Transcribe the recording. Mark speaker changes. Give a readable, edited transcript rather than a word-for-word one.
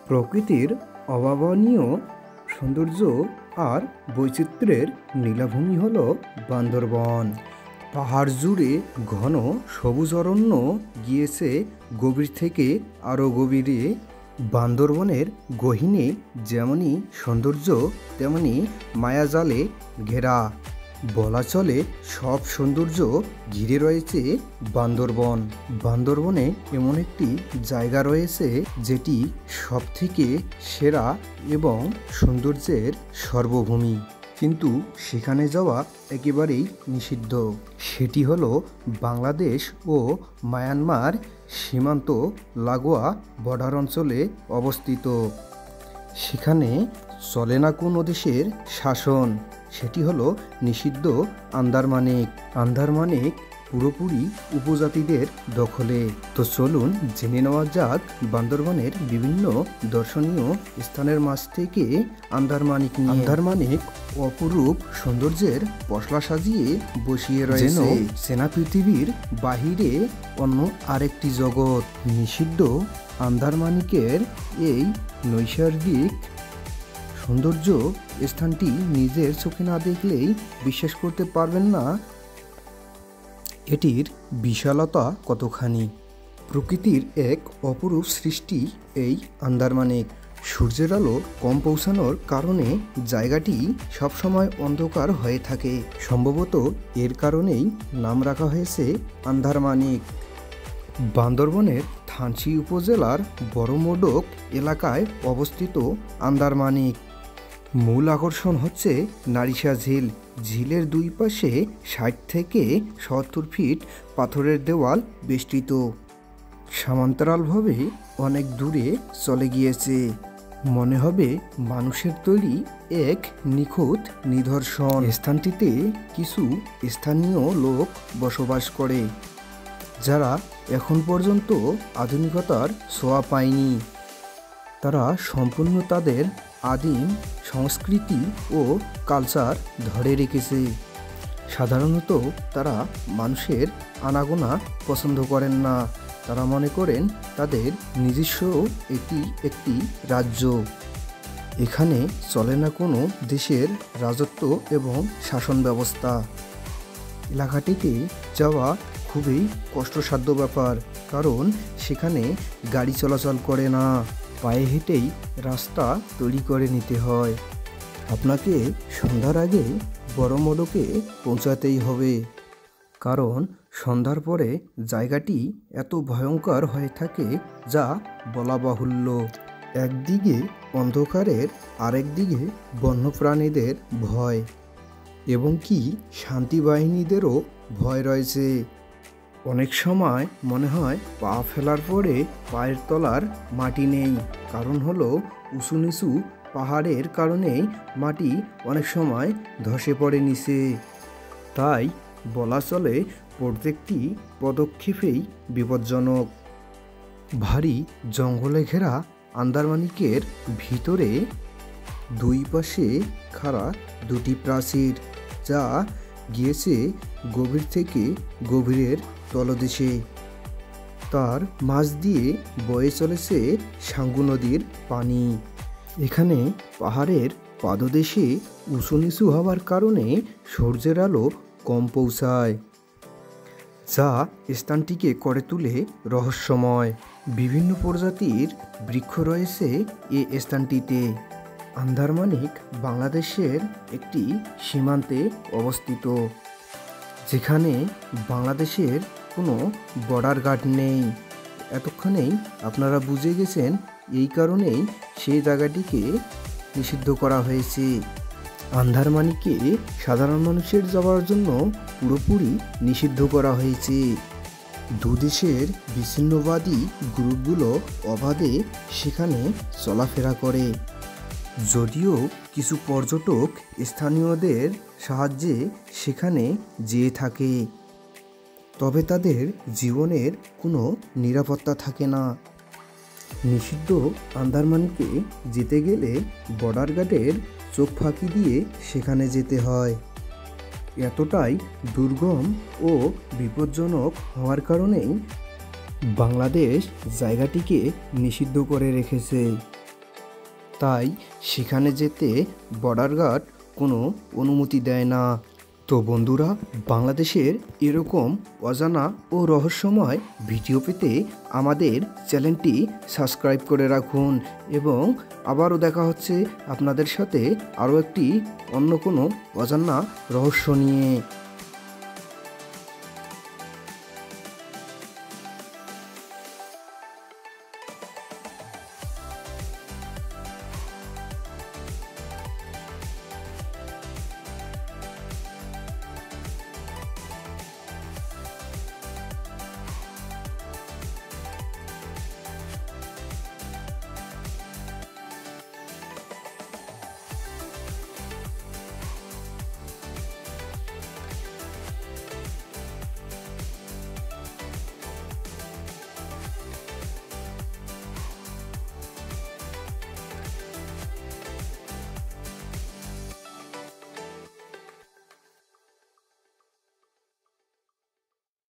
Speaker 1: প্রকৃতির অভাবনীয় সৌন্দর্য আর বৈচিত্র্যের নীলাভূমি হল বান্দরবন। পাহাড় জুড়ে ঘন সবুজ অরণ্য গিয়েছে গভীর থেকে আরও গভীরে। বান্দরবনের গহীনে যেমনই সৌন্দর্য তেমনি মায়াজালে ঘেরা। বলা চলে সব সৌন্দর্য ঘিরে রয়েছে বান্দরবন। বান্দরবনে এমন একটি জায়গা রয়েছে যেটি সবথেকে সেরা এবং সৌন্দর্যের সর্বভূমি, কিন্তু সেখানে যাওয়া একেবারেই নিষিদ্ধ। সেটি হলো বাংলাদেশ ও মায়ানমার সীমান্ত লাগোয়া বর্ডার অঞ্চলে অবস্থিত। সেখানে চলে না কোনো দেশের শাসন, সেটি হলো নিষিদ্ধ আন্দারমানিক। আন্দারমানিক পুরোপুরি উপজাতিদের দখলে। তো চলুন জেনে নেওয়া যাক বান্দরবনের বিভিন্ন দর্শনীয় স্থানের মাঝ থেকে আন্দারমানিক নিয়ে। আন্দারমানিক অপরূপ সৌন্দর্যের পশলা সাজিয়ে বসিয়ে রয়েছে সেনা পৃথিবীর বাহিরে অন্য আরেকটি জগৎ। নিষিদ্ধ আন্দারমানিকের এই নৈসর্গিক সৌন্দর্য স্থানটি নিজের চোখে না দেখলেই বিশ্বাস করতে পারবেন না এটির বিশালতা কতখানি। প্রকৃতির এক অপরূপ সৃষ্টি এই আন্দারমানিক। সূর্যের আলো কম পৌঁছানোর কারণে জায়গাটি সবসময় অন্ধকার হয়ে থাকে। সম্ভবত এর কারণেই নাম রাখা হয়েছে আন্দারমানিক। বান্দরবনের থানচি উপজেলার বড়মোডক এলাকায় অবস্থিত আন্দারমানিক। মূল আকর্ষণ হচ্ছে নারিশা ঝিল। ঝিলের দুই পাশে ৬০ থেকে ৭০ ফিট পাথরের দেওয়াল বেষ্টিত। সমান্তরালভাবে অনেক দূরে চলে গিয়েছে। মনে হবে মানুষের তৈরি এক নিখুঁত নিদর্শন। স্থানটিতে কিছু স্থানীয় লোক বসবাস করে যারা এখন পর্যন্ত আধুনিকতার ছোঁয়া পায়নি। তারা সম্পূর্ণ তাদের আদিম সংস্কৃতি ও কালচার ধরে রেখেছে। সাধারণত তারা মানুষের আনাগোনা পছন্দ করেন না। তারা মনে করেন তাদের নিজস্ব একটি রাজ্য। এখানে চলে না কোনো দেশের রাজত্ব এবং শাসন ব্যবস্থা। এলাকাটিতে যাওয়া খুবই কষ্টসাধ্য ব্যাপার, কারণ সেখানে গাড়ি চলাচল করে না। পায়ে হেঁটেই রাস্তা তৈরি করে নিতে হয়। আপনাকে সন্ধ্যার আগে বড়মোডকে পৌঁছাতেই হবে, কারণ সন্ধ্যার পরে জায়গাটি এত ভয়ঙ্কর হয়ে থাকে যা বলা বাহুল্য। একদিকে অন্ধকারের, আরেকদিকে বন্যপ্রাণীদের ভয় এবং কি শান্তি বাহিনীদেরও ভয় রয়েছে। অনেক সময় মনে হয় পা ফেলার পরে পায়ের তলার মাটি নেই। কারণ হলো উঁচু নিচু পাহাড়ের কারণেই মাটি অনেক সময় ধসে পড়ে নিচে। তাই বলা চলে প্রত্যেকটি পদক্ষেপেই বিপজ্জনক। ভারী জঙ্গলে ঘেরা আন্দারমানিকের ভিতরে দুই পাশে খাড়া দুটি প্রাচীর, যা গিয়েছে গভীর থেকে গভীরের তলদেশে। তার মাঝ দিয়ে বয়ে চলেছে সাঙ্গু নদীর পানি। এখানে পাহাড়ের পাদদেশে উঁচু নিচু হওয়ার কারণে সূর্যের আলো কম পৌঁছায়, যা স্থানটিকে করে তুলে রহস্যময়। বিভিন্ন প্রজাতির বৃক্ষ রয়েছে এ স্থানটিতে। আন্দারমানিক বাংলাদেশের একটি সীমান্তে অবস্থিত, যেখানে বাংলাদেশের কোনো বর্ডার গার্ড নেই। এতক্ষণেই আপনারা বুঝে গেছেন এই কারণেই সেই জায়গাটিকে নিষিদ্ধ করা হয়েছে। আন্দারমানিকে সাধারণ মানুষের যাওয়ার জন্য পুরোপুরি নিষিদ্ধ করা হয়েছে। দুদেশের বিচ্ছিন্নবাদী গ্রুপগুলো অবাধে সেখানে চলাফেরা করে। যদিও কিছু পর্যটক স্থানীয়দের সাহায্যে সেখানে যেয়ে থাকে, তবে তাদের জীবনের কোনো নিরাপত্তা থাকে না। নিষিদ্ধ আন্দারমানিকে যেতে গেলে বর্ডার গার্ডের চোখ ফাঁকি দিয়ে সেখানে যেতে হয়। এতটাই দুর্গম ও বিপজ্জনক হওয়ার কারণেই বাংলাদেশ জায়গাটিকে নিষিদ্ধ করে রেখেছে। তাই সেখানে যেতে বর্ডার গার্ড কোনো অনুমতি দেয় না। তো বন্ধুরা, বাংলাদেশের এরকম অজানা ও রহস্যময় ভিডিও পেতে আমাদের চ্যানেলটি সাবস্ক্রাইব করে রাখুন এবং আবারও দেখা হচ্ছে আপনাদের সাথে আরও একটি অন্য কোনো অজানা রহস্য নিয়ে।